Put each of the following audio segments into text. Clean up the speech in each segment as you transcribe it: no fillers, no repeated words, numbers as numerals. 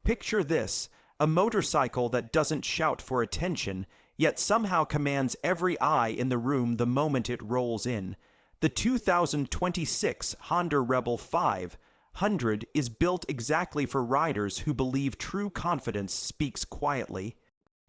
Picture this, a motorcycle that doesn't shout for attention, yet somehow commands every eye in the room the moment it rolls in. The 2026 Honda Rebel 500 is built exactly for riders who believe true confidence speaks quietly.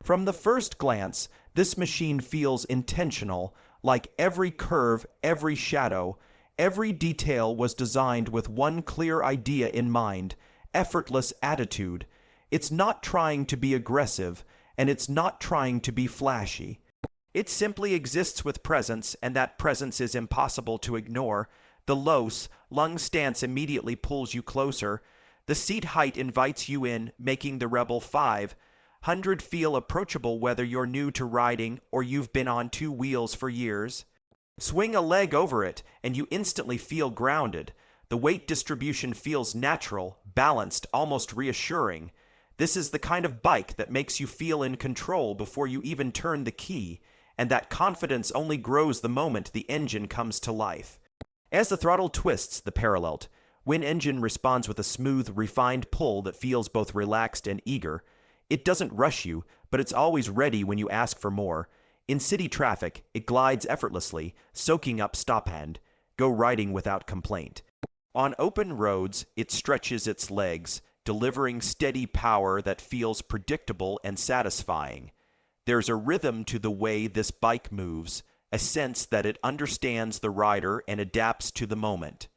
From the first glance, this machine feels intentional, like every curve, every shadow, every detail was designed with one clear idea in mind: effortless attitude. It's not trying to be aggressive, and it's not trying to be flashy. It simply exists with presence, and that presence is impossible to ignore. The lung stance immediately pulls you closer. The seat height invites you in, making the Rebel 500 feel approachable whether you're new to riding or you've been on two wheels for years. Swing a leg over it, and you instantly feel grounded. The weight distribution feels natural, balanced, almost reassuring. This is the kind of bike that makes you feel in control before you even turn the key, and that confidence only grows the moment the engine comes to life. As the throttle twists the parallel, Win Engine responds with a smooth, refined pull that feels both relaxed and eager. It doesn't rush you, but it's always ready when you ask for more. In city traffic, it glides effortlessly, soaking up stop-hand. Go riding without complaint. On open roads, it stretches its legs, delivering steady power that feels predictable and satisfying. There's a rhythm to the way this bike moves, a sense that it understands the rider and adapts to the moment.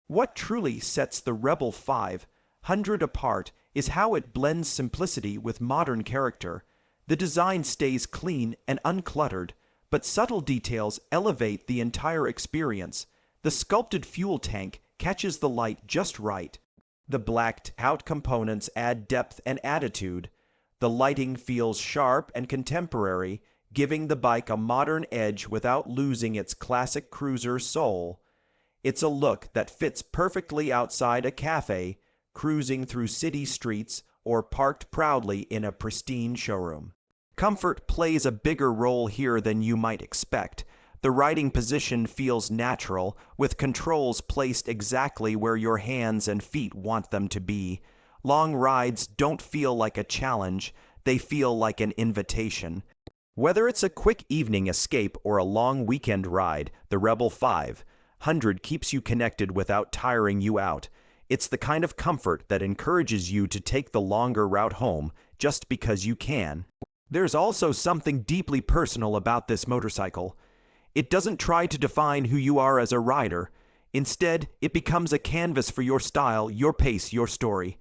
What truly sets the Rebel 500 apart is how it blends simplicity with modern character. The design stays clean and uncluttered, but subtle details elevate the entire experience. The sculpted fuel tank catches the light just right. The blacked-out components add depth and attitude. The lighting feels sharp and contemporary, giving the bike a modern edge without losing its classic cruiser soul. It's a look that fits perfectly outside a cafe, cruising through city streets, or parked proudly in a pristine showroom. Comfort plays a bigger role here than you might expect. The riding position feels natural, with controls placed exactly where your hands and feet want them to be. Long rides don't feel like a challenge, they feel like an invitation. Whether it's a quick evening escape or a long weekend ride, the Rebel 500 keeps you connected without tiring you out. It's the kind of comfort that encourages you to take the longer route home just because you can. There's also something deeply personal about this motorcycle. It doesn't try to define who you are as a rider. Instead, it becomes a canvas for your style, your pace, your story.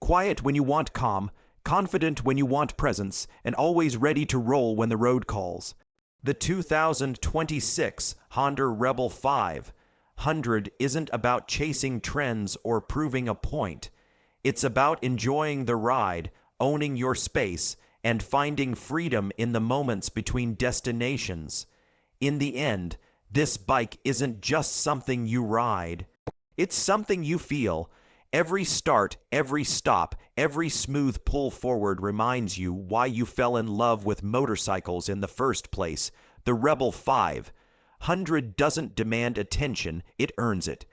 Quiet when you want calm, confident when you want presence, and always ready to roll when the road calls. The 2026 Honda Rebel 500 isn't about chasing trends or proving a point. It's about enjoying the ride, owning your space, and finding freedom in the moments between destinations. In the end, this bike isn't just something you ride. It's something you feel. Every start, every stop, every smooth pull forward reminds you why you fell in love with motorcycles in the first place. The Rebel 500 doesn't demand attention, it earns it.